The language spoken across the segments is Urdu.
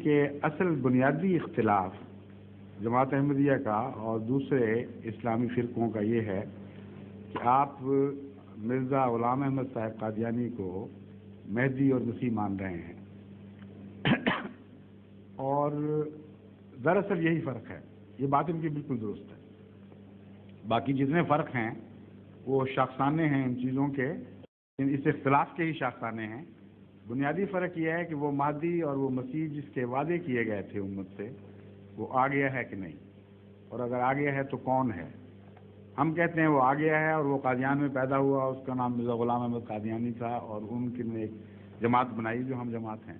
کہ اصل بنیادی اختلاف جماعت احمدیہ کا اور دوسرے اسلامی فرقوں کا یہ ہے کہ آپ مرزا غلام احمد صاحب قادیانی کو مہدی اور مسیح مان رہے ہیں اور دراصل یہی فرق ہے. یہ بات ان کی بالکل درست ہے. باقی جتنے فرق ہیں وہ شاخسانے ہیں ان چیزوں کے، اس اختلاف کے ہی شاخسانے ہیں. بنیادی فرق یہ ہے کہ وہ مہدی اور وہ مسیح جس کے وعدے کیے گئے تھے امت سے وہ آ گیا ہے کہ نہیں، اور اگر آ گیا ہے تو کون ہے. ہم کہتے ہیں وہ آ گیا ہے اور وہ قادیان میں پیدا ہوا، اس کا نام مرزا غلام احمد قادیانی تھا اور ان کی نے ایک جماعت بنائی جو ہم جماعت ہیں.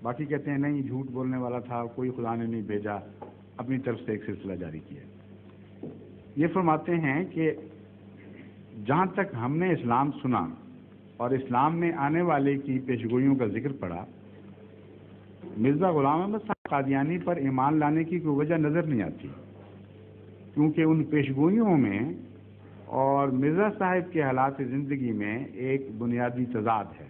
باقی کہتے ہیں نہیں، جھوٹ بولنے والا تھا، کوئی خدا نے نہیں بھیجا، اپنی طرف سے ایک سلسلہ جاری کیا. یہ فرماتے ہیں کہ جہاں تک ہم نے اسلام سنا اور اسلام میں آنے والے کی پیشگوئیوں کا ذکر پڑا، مرزا غلام احمد صاحب قادیانی پر ایمان لانے کی کوئی وجہ نظر نہیں آتی، کیونکہ ان پیشگوئیوں میں اور مرزا صاحب کے حالات زندگی میں ایک بنیادی تضاد ہے.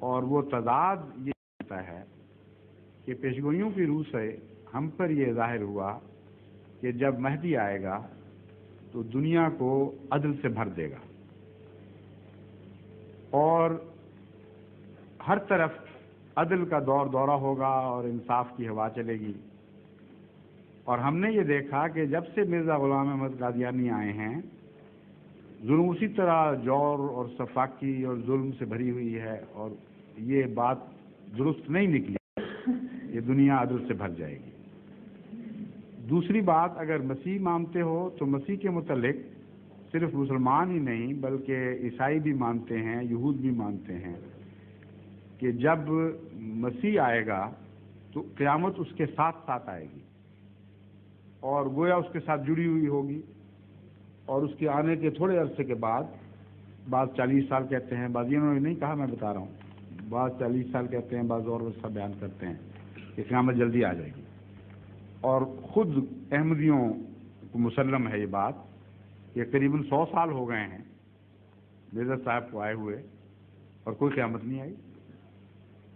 اور وہ تضاد یہ ہوتا ہے کہ پیشگوئیوں کی روح سے ہم پر یہ ظاہر ہوا کہ جب مہدی آئے گا تو دنیا کو عدل سے بھر دے گا اور ہر طرف عدل کا دورہ ہوگا اور انصاف کی ہوا چلے گی. اور ہم نے یہ دیکھا کہ جب سے مرزا غلام احمد قادیانی آئے ہیں ظلم اسی طرح جور اور سفاکی اور ظلم سے بھری ہوئی ہے، اور یہ بات درست نہیں نکلی. یہ دنیا عدل سے بھر جائے گی. دوسری بات، اگر مسیح مانتے ہو تو مسیح کے متعلق صرف مسلمان ہی نہیں بلکہ عیسائی بھی مانتے ہیں، یہود بھی مانتے ہیں کہ جب مسیح آئے گا تو قیامت اس کے ساتھ ساتھ آئے گی اور گویا اس کے ساتھ جڑی ہوئی ہوگی. اور اس کے آنے کے تھوڑے عرصے کے بعد، بعض 40 سال کہتے ہیں، بعض انہوں نے نہیں کہا، میں بتا رہا ہوں، بعض 40 سال کہتے ہیں، بعض اور ویسا بیان کرتے ہیں کہ قیامت جلدی آ جائے گی. اور خود احمدیوں کو مسلم ہے یہ بات کہ قریباً 100 سال ہو گئے ہیں مرزا صاحب کو آئے ہوئے اور کوئی قیامت نہیں آئی.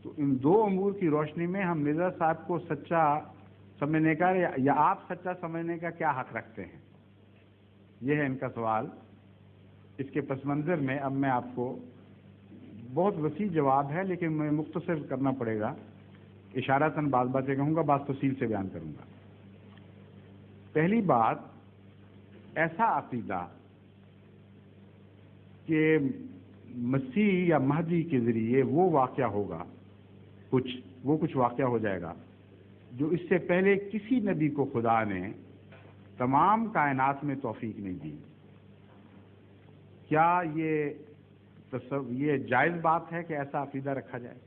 تو ان دو امور کی روشنی میں ہم مرزا صاحب کو سچا سمجھنے کا یا آپ سچا سمجھنے کا کیا حق رکھتے ہیں، یہ ہے ان کا سوال. اس کے پس منظر میں اب میں آپ کو بہت وسیع جواب ہے لیکن میں مختصر کرنا پڑے گا. اشارتاً بعض باتیں کہوں گا، بعض تفصیل سے بیان کروں گا. پہلی بات، ایسا عقیدہ کہ مسیح یا مہدی کے ذریعے وہ واقعہ ہوگا، کچھ واقعہ ہو جائے گا جو اس سے پہلے کسی نبی کو خدا نے تمام کائنات میں توفیق نہیں دی. کیا یہ جائز بات ہے کہ ایسا عقیدہ رکھا جائے؟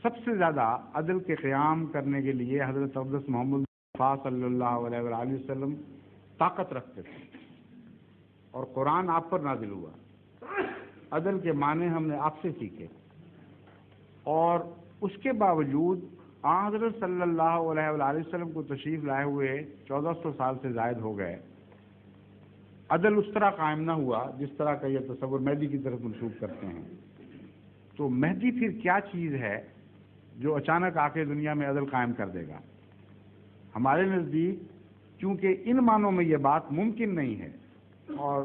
سب سے زیادہ عدل کے قیام کرنے کے لیے حضرت اقدس محمد مصطفیٰ صلی اللہ علیہ وآلہ وسلم طاقت رکھتے تھے اور قرآن آپ پر نازل ہوا. عدل کے معنی ہم نے آپ سے سیکھے اور اس کے باوجود حضرت صلی اللہ علیہ وآلہ وسلم کو تشریف لائے ہوئے 1400 سال سے زائد ہو گئے. عدل اس طرح قائم نہ ہوا جس طرح کا یہ تصور مہدی کی طرف منسوخ کرتے ہیں. تو مہدی پھر کیا چیز ہے جو اچانک آ کے دنیا میں عدل قائم کر دے گا؟ ہمارے نزدیک چونکہ ان معنوں میں یہ بات ممکن نہیں ہے اور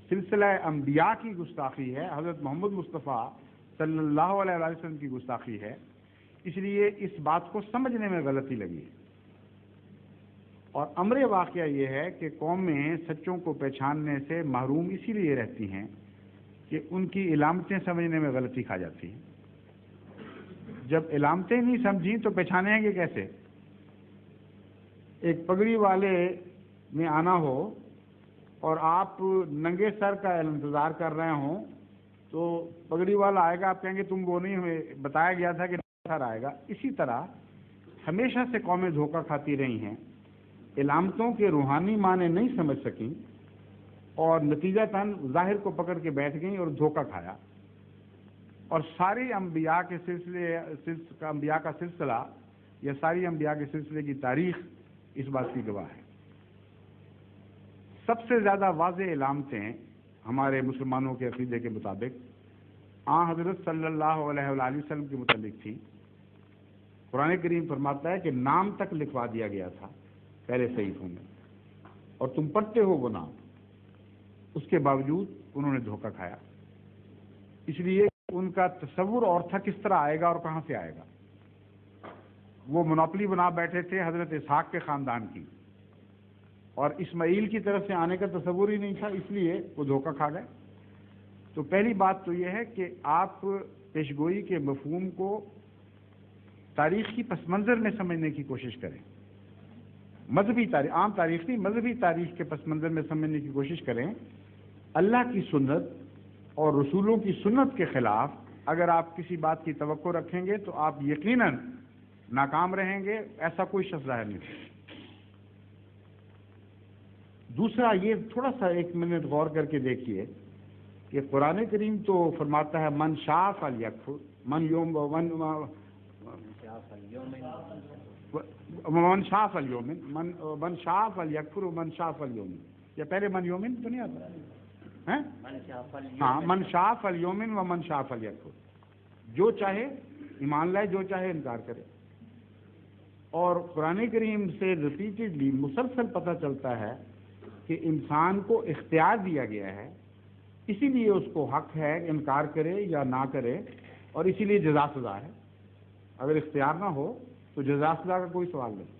سلسلہ انبیاء کی گستاخی ہے، حضرت محمد مصطفیٰ صلی اللہ علیہ وسلم کی گستاخی ہے، اس لیے اس بات کو سمجھنے میں غلطی لگی. اور امر واقعہ یہ ہے کہ قومیں سچوں کو پہچاننے سے محروم اسی لیے رہتی ہیں کہ ان کی علامتیں سمجھنے میں غلطی کھا جاتی ہیں. جب علامتیں نہیں سمجھی تو پہچانیں گے کیسے؟ ایک پگڑی والے میں آنا ہو اور آپ ننگے سر کا انتظار کر رہے ہوں تو پگڑی والا آئے گا، آپ کہیں گے تم وہ نہیں، ہمیں بتایا گیا تھا کہ ننگا سر آئے گا. اسی طرح ہمیشہ سے قومیں دھوکہ کھاتی رہی ہیں، علامتوں کے روحانی معنی نہیں سمجھ سکیں اور نتیجتاً ظاہر کو پکڑ کے بیٹھ گئیں اور دھوکہ کھایا. اور ساری انبیاء کا سلسلہ یا ساری انبیاء کے سلسلے کی تاریخ اس بات کی گواہ ہے. سب سے زیادہ واضح علامتیں ہمارے مسلمانوں کے عقیدے کے مطابق حضرت صلی اللہ علیہ وآلہ وسلم کے متعلق تھی قرآن کریم فرماتا ہے کہ نام تک لکھوا دیا گیا تھا پہلے صحیفوں میں، اور تم پڑھتے ہو وہ نام، اس کے باوجود انہوں نے دھوکہ کھایا۔ اس لیے ان کا تصور اور تھا کس طرح آئے گا اور کہاں سے آئے گا۔ وہ منوپلی بنا بیٹھے تھے حضرت اسحاق کے خاندان کی، اور اسماعیل کی طرف سے آنے کا تصور ہی نہیں تھا، اس لیے وہ دھوکہ کھا گئے۔ تو پہلی بات تو یہ ہے کہ آپ پیشگوئی کے مفہوم کو تاریخ کی پس منظر میں سمجھنے کی کوشش کریں، مذہبی تاریخ، عام تاریخ نہیں، مذہبی تاریخ کے پس منظر میں سمجھنے کی کوشش کریں۔ اللہ کی سنت اور رسولوں کی سنت کے خلاف اگر آپ کسی بات کی توقع رکھیں گے تو آپ یقیناً ناکام رہیں گے، ایسا کوئی شخص ظاہر نہیں۔ دوسرا یہ تھوڑا سا ایک منٹ غور کر کے دیکھیے کہ قرآن کریم تو فرماتا ہے من شاء فلیکفر، من شاء فلیؤمن، من شاء فلیکفر ومن شاء فلیؤمن، یا پہلے من یومن تو نہیں آتا ہے؟ ہاں، من شاء فلیؤمن ومن شاء فلیکفر، جو چاہے ایمان لائے، جو چاہے انکار کرے۔ اور قرآن کریم سے ریپیٹڈلی مسلسل پتہ چلتا ہے کہ انسان کو اختیار دیا گیا ہے، اسی لیے اس کو حق ہے انکار کرے یا نہ کرے، اور اسی لیے جزا سزا ہے۔ اگر اختیار نہ ہو تو جزا سزا کا کوئی سوال نہیں۔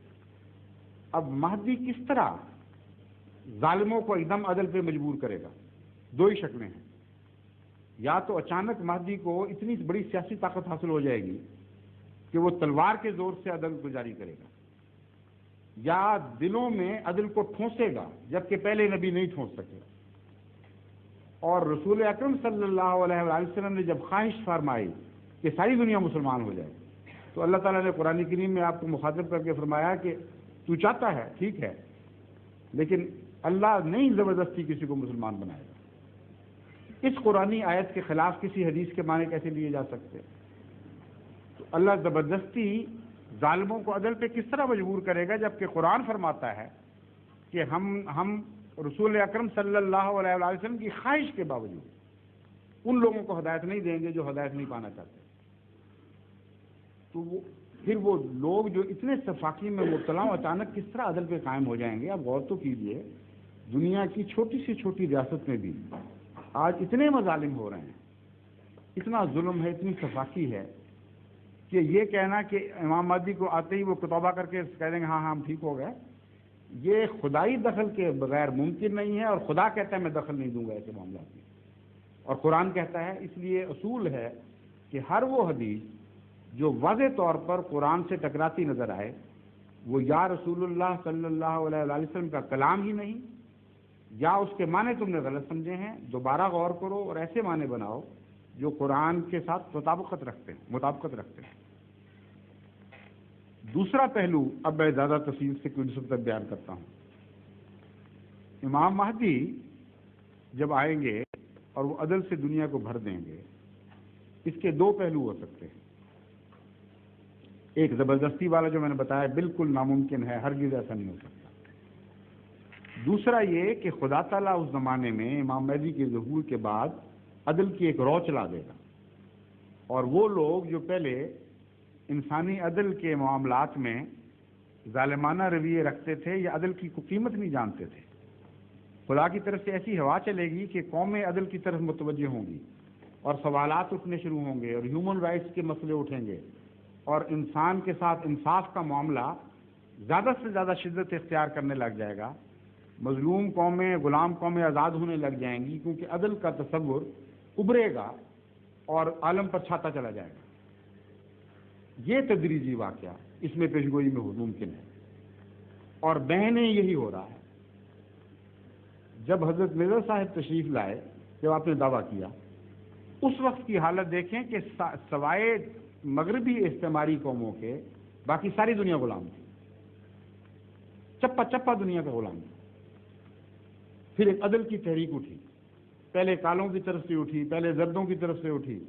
اب مہدی کس طرح ظالموں کو ایک دم عدل پہ مجبور کرے گا؟ دو ہی شکلیں ہیں، یا تو اچانک مہدی کو اتنی بڑی سیاسی طاقت حاصل ہو جائے گی کہ وہ تلوار کے زور سے عدل کو جاری کرے گا، یا دلوں میں عدل کو ٹھونسے گا جبکہ پہلے نبی نہیں ٹھونس سکے۔ اور رسول اکرم صلی اللہ علیہ وآلہ وسلم نے جب خواہش فرمائی کہ ساری دنیا مسلمان ہو جائے تو اللہ تعالیٰ نے قرآن کریم میں آپ کو مخاطب کر کے فرمایا کہ تو چاہتا ہے ٹھیک ہے، لیکن اللہ نہیں زبردستی کسی کو مسلمان بنائے گا۔ اس قرآنی آیت کے خلاف کسی حدیث کے معنی کیسے لیے جا سکتے؟ تو اللہ زبردستی ظالموں کو عدل پہ کس طرح مجبور کرے گا جبکہ قرآن فرماتا ہے کہ ہم رسول اکرم صلی اللہ علیہ وآلہ وسلم کی خواہش کے باوجود ان لوگوں کو ہدایت نہیں دیں گے جو ہدایت نہیں پانا چاہتے۔ تو پھر وہ لوگ جو اتنے سفاکی میں مبتلا ہوں اچانک کس طرح عدل پہ قائم ہو جائیں گے؟ آپ غور تو کیجئے، دنیا کی چھوٹی سے چھوٹی ریاست میں بھی آج اتنے مظالم ہو رہے ہیں، اتنا ظلم ہے، اتنی سفاکی ہے کہ یہ کہنا کہ امام مہدی کو آتے ہی وہ توبہ کر کے کہہ دیں گے ہاں ہم ٹھیک ہو گئے، یہ خدائی دخل کے بغیر ممکن نہیں ہے، اور خدا کہتا ہے میں دخل نہیں دوں گا ایسے معاملات میں، اور قرآن کہتا ہے۔ اس لیے اصول ہے کہ ہر وہ حدیث جو واضح طور پر قرآن سے ٹکراتی نظر آئے وہ یا رسول اللہ صلی اللہ علیہ وآلہ وسلم کا کلام ہی نہیں، یا اس کے معنی تم نے غلط سمجھے ہیں، دوبارہ غور کرو اور ایسے معنی بناؤ جو قرآن کے ساتھ مطابقت رکھتے ہیں۔ دوسرا پہلو اب میں زیادہ تفصیل سے کچھ تک بیان کرتا ہوں۔ امام مہدی جب آئیں گے اور وہ عدل سے دنیا کو بھر دیں گے، اس کے دو پہلو ہو سکتے ہیں۔ ایک زبردستی والا جو میں نے بتایا بالکل ناممکن ہے، ہرگز ایسا نہیں ہو سکتا۔ دوسرا یہ کہ خدا تعالیٰ اس زمانے میں امام مہدی کے ظہور کے بعد عدل کی ایک رو چلا دے گا، اور وہ لوگ جو پہلے انسانی عدل کے معاملات میں ظالمانہ رویے رکھتے تھے یا عدل کی قیمت نہیں جانتے تھے، خدا کی طرف سے ایسی ہوا چلے گی کہ قومیں عدل کی طرف متوجہ ہوں گی، اور سوالات اٹھنے شروع ہوں گے، اور ہیومن رائٹس کے مسئلے اٹھیں گے، اور انسان کے ساتھ انصاف کا معاملہ زیادہ سے زیادہ شدت اختیار کرنے لگ جائے گا۔ مظلوم قومیں، غلام قومیں آزاد ہونے لگ جائیں گی، کیونکہ عدل کا تصور ابھرے گا اور عالم پر چھاتا چلا جائے گا۔ یہ تدریجی واقعہ اس میں پیشگوئی میں ممکن ہے، اور بہنیں یہی ہو رہا ہے۔ جب حضرت مرزا صاحب تشریف لائے، جب آپ نے دعویٰ کیا، اس وقت کی حالت دیکھیں کہ سوائے مغربی استعماری قوموں کے باقی ساری دنیا غلام تھی، چپا چپا دنیا کا غلام تھا۔ پھر ایک عدل کی تحریک اٹھی، پہلے کالوں کی طرف سے اٹھی، پہلے زردوں کی طرف سے اٹھی،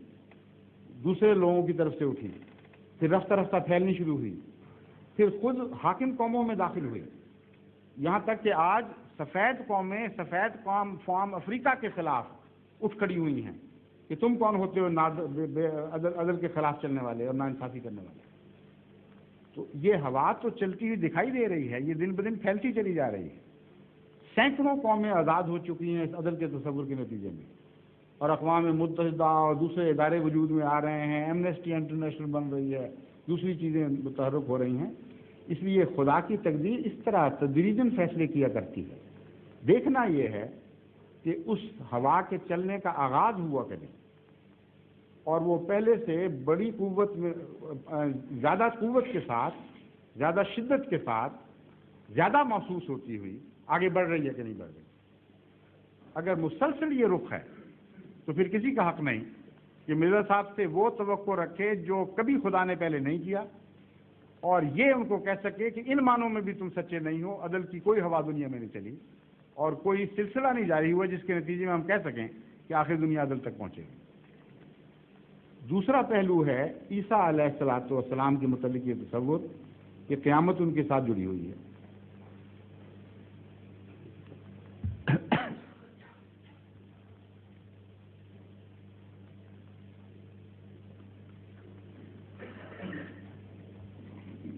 دوسرے لوگوں کی طرف سے اٹھی، پھر رفتہ رفتہ پھیلنی شروع ہوئی، پھر خود حاکم قوموں میں داخل ہوئی، یہاں تک کہ آج سفید قومیں سفید قوم فارم افریقہ کے خلاف اٹھ کھڑی ہوئی ہیں کہ تم کون ہوتے ہو عدل کے خلاف چلنے والے اور ناانصافی کرنے والے۔ تو یہ ہوا تو چلتی ہوئی دکھائی دے رہی ہے، یہ دن بدن پھیلتی چلی جا رہی ہے. سینکڑوں قومیں آزاد ہو چکی ہیں اس عدل کے تصور کے نتیجے میں، اور اقوام متحدہ اور دوسرے ادارے وجود میں آ رہے ہیں، ایمنسٹی انٹرنیشنل بن رہی ہے، دوسری چیزیں متحرک ہو رہی ہیں. اس لیے خدا کی تقدیر اس طرح تدریجاً فیصلے کیا کرتی ہے. دیکھنا یہ ہے کہ اس ہوا کے چلنے کا آغاز ہوا کرے اور وہ پہلے سے بڑی قوت میں، زیادہ قوت کے ساتھ، زیادہ شدت کے ساتھ، زیادہ محسوس ہوتی ہوئی آگے بڑھ رہی ہے کہ نہیں بڑھ رہی. اگر مسلسل یہ رخ ہے تو پھر کسی کا حق نہیں کہ مرزا صاحب سے وہ توقع رکھے جو کبھی خدا نے پہلے نہیں کیا، اور یہ ان کو کہہ سکے کہ ان معنوں میں بھی تم سچے نہیں ہو. عدل کی کوئی ہوا دنیا میں نہیں چلی اور کوئی سلسلہ نہیں جاری ہوا جس کے نتیجے میں ہم کہہ سکیں کہ آخر دنیا عدل تک پہنچے گی. دوسرا پہلو ہے عیسیٰ علیہ الصلوۃ والسلام کے متعلق یہ تصور کہ قیامت ان کے ساتھ جڑی ہوئی ہے.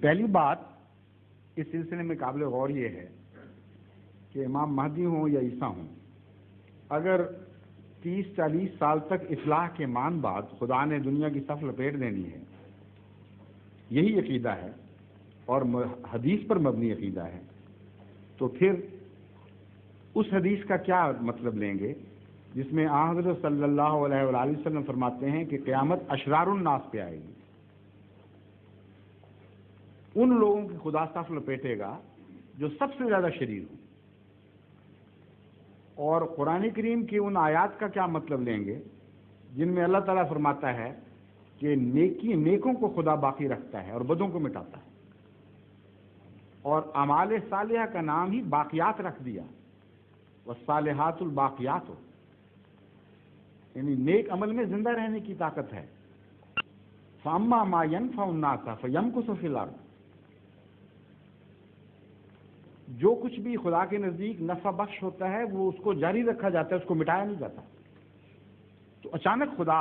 پہلی بات اس سلسلے میں قابل غور یہ ہے کہ امام مہدی ہوں یا عیسیٰ ہوں، اگر 30-40 سال تک اصلاح کے مان بعد خدا نے دنیا کی صف لپیٹ دینی ہے، یہی عقیدہ ہے اور حدیث پر مبنی عقیدہ ہے، تو پھر اس حدیث کا کیا مطلب لیں گے جس میں حضرت صلی اللہ علیہ وآلہ وسلم فرماتے ہیں کہ قیامت اشرار الناس پہ آئے گی. ان لوگوں کی خدا صف لپیٹے گا جو سب سے زیادہ شریر ہوں. اور قرآن کریم کی ان آیات کا کیا مطلب لیں گے جن میں اللہ تعالیٰ فرماتا ہے کہ نیکوں کو خدا باقی رکھتا ہے اور بدوں کو مٹاتا ہے، اور اعمال صالحہ کا نام ہی باقیات رکھ دیا، والصالحات الباقیات ہو، یعنی نیک عمل میں زندہ رہنے کی طاقت ہے. فَأَمَّا مَا يَنْفَعُ النَّاسَ فَيَمْكُثُ فِي الْأَرْضِ، جو کچھ بھی خدا کے نزدیک نفع بخش ہوتا ہے وہ اس کو جاری رکھا جاتا ہے، اس کو مٹایا نہیں جاتا. تو اچانک خدا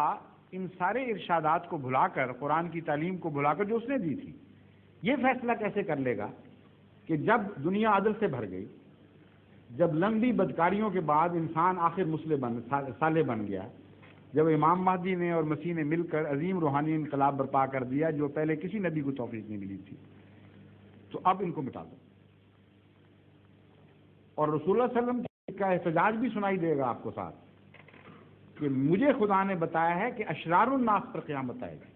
ان سارے ارشادات کو بھلا کر، قرآن کی تعلیم کو بھلا کر جو اس نے دی تھی، یہ فیصلہ کیسے کر لے گا کہ جب دنیا عدل سے بھر گئی، جب لمبی بدکاریوں کے بعد انسان آخر صالح بن گیا، جب امام مہدی نے اور مسیح نے مل کر عظیم روحانی انقلاب برپا کر دیا جو پہلے کسی نبی کو توفیق نہیں ملی تھی، تو اب ان کو مٹا دو. اور رسول اللہ صلی اللہ علیہ وسلم کا احتجاج بھی سنائی دے گا آپ کو ساتھ کہ مجھے خدا نے بتایا ہے کہ اشرار الناس پر قیامت آئے گی،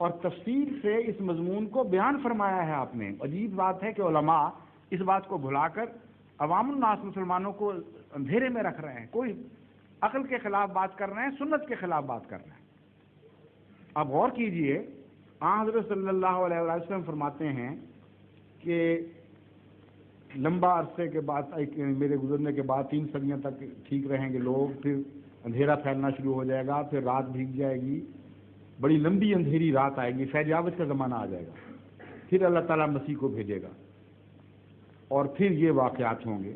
اور تفصیل سے اس مضمون کو بیان فرمایا ہے آپ نے. عجیب بات ہے کہ علماء اس بات کو بھلا کر عوام الناس مسلمانوں کو اندھیرے میں رکھ رہے ہیں، کوئی عقل کے خلاف بات کر رہے ہیں، سنت کے خلاف بات کر رہے ہیں. اب غور کیجئے، حضرت صلی اللہ علیہ وسلم فرماتے ہیں کہ لمبا عرصے کے بعد، میرے گزرنے کے بعد 3 صدیوں تک ٹھیک رہیں گے لوگ، پھر اندھیرا پھیلنا شروع ہو جائے گا، پھر رات بھیگ جائے گی، بڑی لمبی اندھیری رات آئے گی، فیضیابت کا زمانہ آ جائے گا، پھر اللہ تعالیٰ مسیح کو بھیجے گا اور پھر یہ واقعات ہوں گے.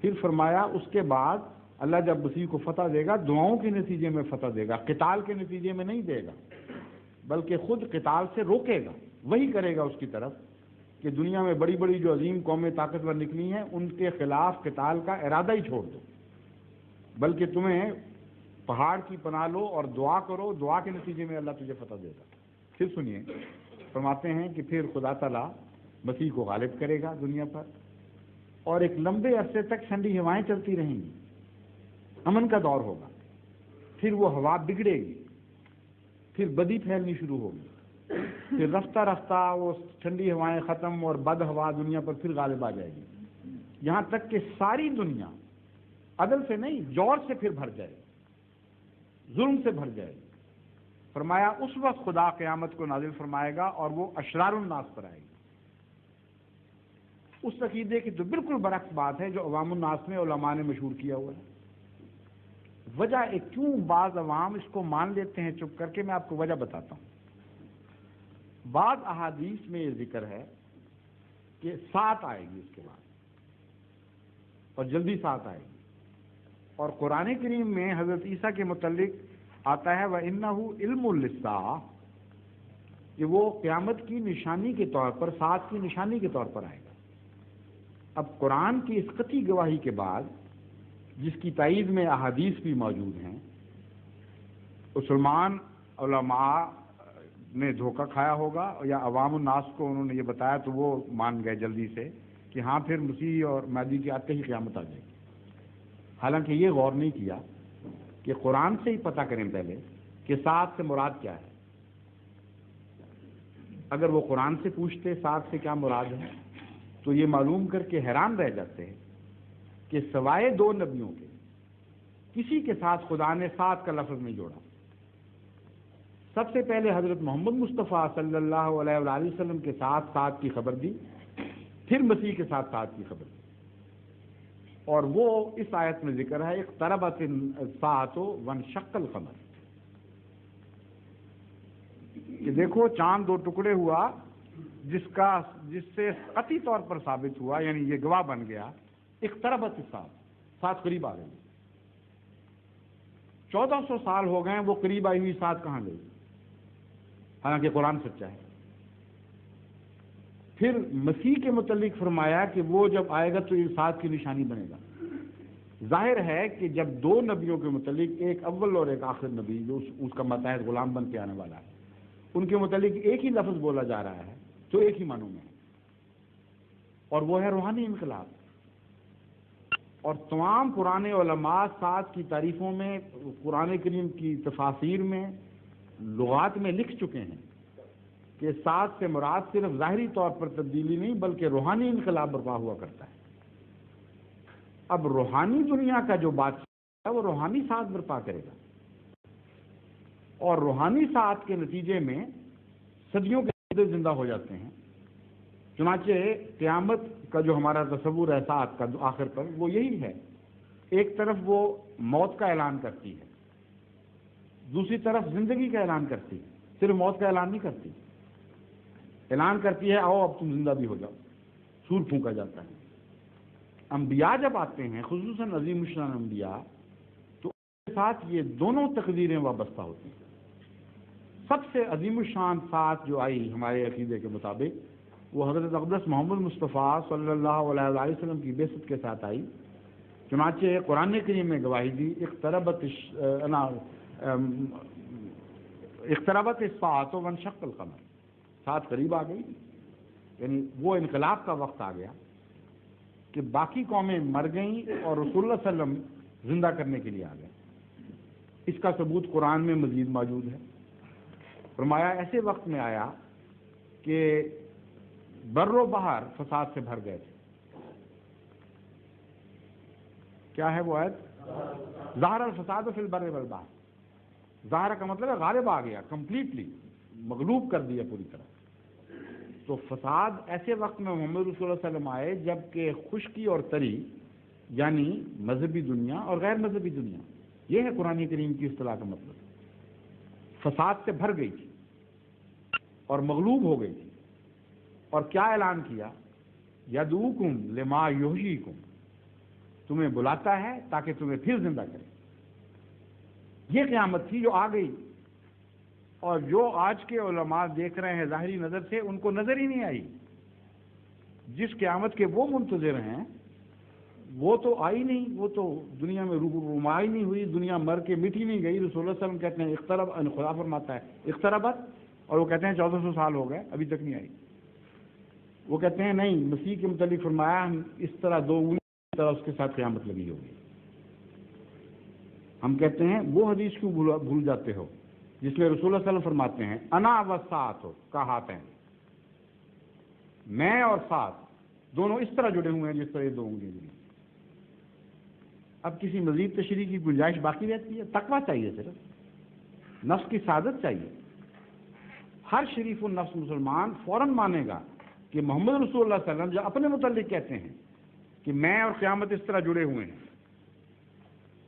پھر فرمایا اس کے بعد اللہ جب مسیح کو فتح دے گا، دعاؤں کے نتیجے میں فتح دے گا، قتال کے نتیجے میں نہیں دے گا، بلکہ خود قتال سے روکے گا، وہی کرے گا اس کی طرف کہ دنیا میں بڑی بڑی جو عظیم قومیں طاقتور نکلی ہیں ان کے خلاف قتال کا ارادہ ہی چھوڑ دو، بلکہ تمہیں پہاڑ کی پناہ لو اور دعا کرو، دعا کے نتیجے میں اللہ تجھے فتح دے گا. پھر سنیے، فرماتے ہیں کہ پھر خدا تعالیٰ مسیح کو غالب کرے گا دنیا پر، اور ایک لمبے عرصے تک ٹھنڈی ہوائیں چلتی رہیں گی، امن کا دور ہوگا. پھر وہ ہوا بگڑے گی، پھر بدی پھیلنی شروع ہوگی، پھر رفتہ رفتہ وہ ٹھنڈی ہوائیں ختم اور بد ہوا دنیا پر پھر غالب آ جائے گی، یہاں تک کہ ساری دنیا عدل سے نہیں جور سے پھر بھر جائے گی، ظلم سے بھر جائے گی. فرمایا اس وقت خدا قیامت کو نازل فرمائے گا اور وہ اشرار الناس پر آئے گی. اس عقیدے کی تو بالکل برعکس بات ہے جو عوام الناس میں علماء نے مشہور کیا ہوا ہے. وجہ ایک کیوں بعض عوام اس کو مان لیتے ہیں چپ کر کے، میں آپ کو وجہ بتاتا ہوں. بعض احادیث میں یہ ذکر ہے کہ سات آئے گی اس کے بعد، اور جلدی سات آئے گی، اور قرآن کریم میں حضرت عیسیٰ کے متعلق آتا ہے وَإِنَّهُ عِلْمٌ لِلسَّاعَةِ، کہ وہ قیامت کی نشانی کے طور پر، ساتھ کی نشانی کے طور پر آئے گا۔ اب قرآن کی اس قطعی گواہی کے بعد، جس کی تائید میں احادیث بھی موجود ہیں، مسلمان علماء نے دھوکہ کھایا ہوگا یا عوام الناس کو انہوں نے یہ بتایا تو وہ مان گئے جلدی سے کہ ہاں پھر مسیح اور مہدی کے آتے ہی قیامت آ جائے گی۔ حالانکہ یہ غور نہیں کیا کہ قرآن سے ہی پتہ کریں پہلے کہ ساتھ سے مراد کیا ہے۔ اگر وہ قرآن سے پوچھتے ساتھ سے کیا مراد ہے تو یہ معلوم کر کے حیران رہ جاتے ہیں کہ سوائے 2 نبیوں کے کسی کے ساتھ خدا نے ساتھ کا لفظ نہیں جوڑا۔ سب سے پہلے حضرت محمد مصطفیٰ صلی اللہ علیہ وآلہ وسلم کے ساتھ ساتھ کی خبر دی، پھر مسیح کے ساتھ ساتھ کی خبر دی، اور وہ اس آیت میں ذکر ہے اقتربت الساعۃ وانشق القمر، کہ دیکھو چاند 2 ٹکڑے ہوا، جس سے قطعی طور پر ثابت ہوا، یعنی یہ گواہ بن گیا، اقتربت الساعۃ، ساتھ قریب آ گئی۔ 1400 سال ہو گئے وہ قریب آئی ہوئی ساتھ کہاں گئی؟ حالانکہ قرآن سچا ہے۔ پھر مسیح کے متعلق فرمایا کہ وہ جب آئے گا تو یہ ساتھ کی نشانی بنے گا۔ ظاہر ہے کہ جب 2 نبیوں کے متعلق، ایک اول اور ایک آخر نبی جو اس کا ماتحت غلام بن کے آنے والا ہے، ان کے متعلق ایک ہی لفظ بولا جا رہا ہے تو ایک ہی معنوں میں ہے، اور وہ ہے روحانی انقلاب۔ اور تمام پرانے علماء ساتھ کی تعریفوں میں، قرآن کریم کی تفاسیر میں، لغات میں لکھ چکے ہیں کہ ساتھ سے مراد صرف ظاہری طور پر تبدیلی نہیں بلکہ روحانی انقلاب برپا ہوا کرتا ہے۔ اب روحانی دنیا کا جو بادشاہ ہے وہ روحانی ساتھ برپا کرے گا، اور روحانی ساتھ کے نتیجے میں صدیوں کے بعد زندہ ہو جاتے ہیں۔ چنانچہ قیامت کا جو ہمارا تصور ہے ساتھ کا آخر پر، وہ یہی ہے، ایک طرف وہ موت کا اعلان کرتی ہے، دوسری طرف زندگی کا اعلان کرتی ہے۔ صرف موت کا اعلان نہیں کرتی، اعلان کرتی ہے آؤ اب تم زندہ بھی ہو جاؤ، سور پھونکا جاتا ہے۔ انبیاء جب آتے ہیں، خصوصاً عظیم الشان انبیاء، تو ان کے ساتھ یہ دونوں تقدیریں وابستہ ہوتی ہیں۔ سب سے عظیم الشان ساتھ جو آئی ہمارے عقیدے کے مطابق وہ حضرت اقدس محمد مصطفیٰ صلی اللہ علیہ وآلہ وسلم کی بعثت کے ساتھ آئی۔ چنانچہ قرآن کریم میں گواہی دی اقتربت الساعۃ وانشق القمر، ساتھ قریب آ گئی، یعنی وہ انقلاب کا وقت آ گیا کہ باقی قومیں مر گئیں اور رسول اللہ صلی اللہ علیہ وسلم زندہ کرنے کے لیے آ گئے۔ اس کا ثبوت قرآن میں مزید موجود ہے۔ فرمایا ایسے وقت میں آیا کہ بر و بحر فساد سے بھر گئے تھے۔ کیا ہے وہ آیت؟ ظاہر الفساد فی البر والبحر، ظاہر کا مطلب ہے غالب آ گیا، کمپلیٹلی مغلوب کر دیا پوری طرح۔ تو فساد ایسے وقت میں محمد رسول اللہ صلی اللہ علیہ وسلم آئے جب کہ خشکی اور تری، یعنی مذہبی دنیا اور غیر مذہبی دنیا، یہ ہے قرآن کریم کی اصطلاح کا مطلب، فساد سے بھر گئی تھی اور مغلوب ہو گئی تھی۔ اور کیا اعلان کیا؟ یدعوکم لما یحییکم، تمہیں بلاتا ہے تاکہ تمہیں پھر زندہ کرے۔ یہ قیامت تھی جو آ گئی، اور جو آج کے علماء دیکھ رہے ہیں ظاہری نظر سے، ان کو نظر ہی نہیں آئی۔ جس قیامت کے وہ منتظر ہیں وہ تو آئی نہیں، وہ تو دنیا میں رمائی نہیں ہوئی، دنیا مر کے مٹی نہیں گئی۔ رسول اللہ صلی اللہ علیہ وسلم کہتے ہیں اقترب، خدا فرماتا ہے اقتربت، اور وہ کہتے ہیں 1400 سال ہو گئے ابھی تک نہیں آئی۔ وہ کہتے ہیں نہیں، مسیح کے متعلق فرمایا ہم اس طرح 2 انگلی کی طرح اس کے ساتھ قیامت لگی ہوگی۔ ہم کہتے ہیں وہ حدیث کیوں بھول جاتے ہو جس میں رسول اللہ صلی اللہ علیہ وسلم فرماتے ہیں انا والساعۃ کہاتین، میں اور ساتھ دونوں اس طرح جڑے ہوئے ہیں جس طرح یہ 2 انگلیاں جڑی۔ اب کسی مزید تشریح کی گنجائش باقی رہتی ہے؟ تقویٰ چاہیے، صرف نفس کی سعادت چاہیے۔ ہر شریف النفس مسلمان فوراً مانے گا کہ محمد رسول اللہ صلی اللہ علیہ وسلم جو اپنے متعلق کہتے ہیں کہ میں اور قیامت اس طرح جڑے ہوئے ہیں،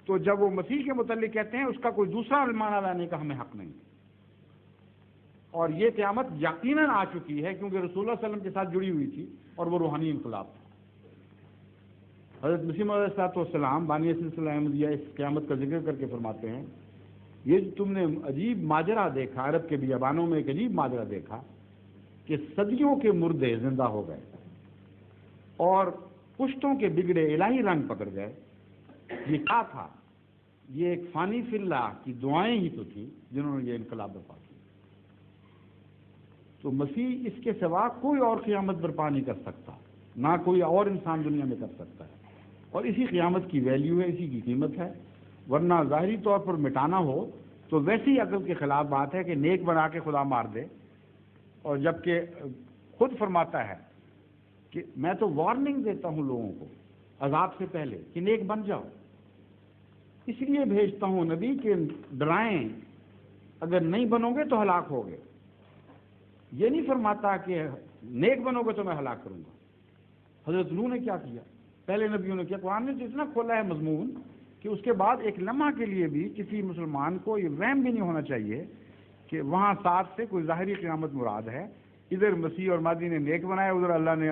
تو جب وہ مسیح کے متعلق کہتے ہیں اس کا کوئی دوسرا معنی لانے کا ہمیں حق نہیں۔ اور یہ قیامت یقیناً آ چکی ہے کیونکہ رسول اللہ صلی اللہ علیہ وسلم کے ساتھ جڑی ہوئی تھی اور وہ روحانی انقلاب تھا۔ حضرت مسیح علیہ السلام بانی سلسلہ احمدیہ اس قیامت کا ذکر کر کے فرماتے ہیں یہ جو تم نے عجیب ماجرا دیکھا، عرب کے بیابانوں میں ایک عجیب ماجرا دیکھا کہ صدیوں کے مردے زندہ ہو گئے اور پشتوں کے بگڑے الہی رنگ پکڑ گئے. یہ کیا تھا؟ یہ ایک فانی فی اللہ کی دعائیں ہی تو تھی جنہوں نے یہ انقلاب برپا کیا. تو مسیح اس کے سوا کوئی اور قیامت برپا نہیں کر سکتا، نہ کوئی اور انسان دنیا میں کر سکتا ہے، اور اسی قیامت کی ویلیو ہے، اسی کی قیمت ہے. ورنہ ظاہری طور پر مٹانا ہو تو ویسی عقل کے خلاف بات ہے کہ نیک بنا کے خدا مار دے، اور جبکہ خود فرماتا ہے کہ میں تو وارننگ دیتا ہوں لوگوں کو عذاب سے پہلے کہ نیک بن جاؤ، اس لیے بھیجتا ہوں نبی کہ ڈرائیں، اگر نہیں بنو گے تو ہلاک ہوگے. یہ نہیں فرماتا کہ نیک بنو گے تو میں ہلاک کروں گا. حضرت نوح نے کیا کیا، پہلے نبیوں نے کیا. قرآن نے تو اتنا کھولا ہے مضمون کہ اس کے بعد ایک لمحہ کے لیے بھی کسی مسلمان کو یہ وہم بھی نہیں ہونا چاہیے کہ وہاں ساتھ سے کوئی ظاہری قیامت مراد ہے. ادھر مسیح اور مہدی نے نیک بنایا، ادھر اللہ نے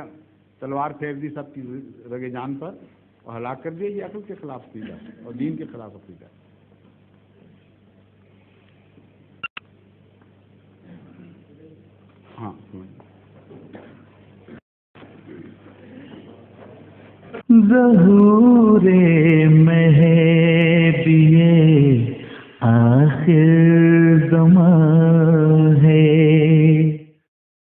تلوار پھیر دی سب کی رگے جان پر اور ہلاک کر دیا. یہ عقل کے خلاف عقیدہ ہے اور دین کے خلاف عقیدہ ہے. ہاں ظہور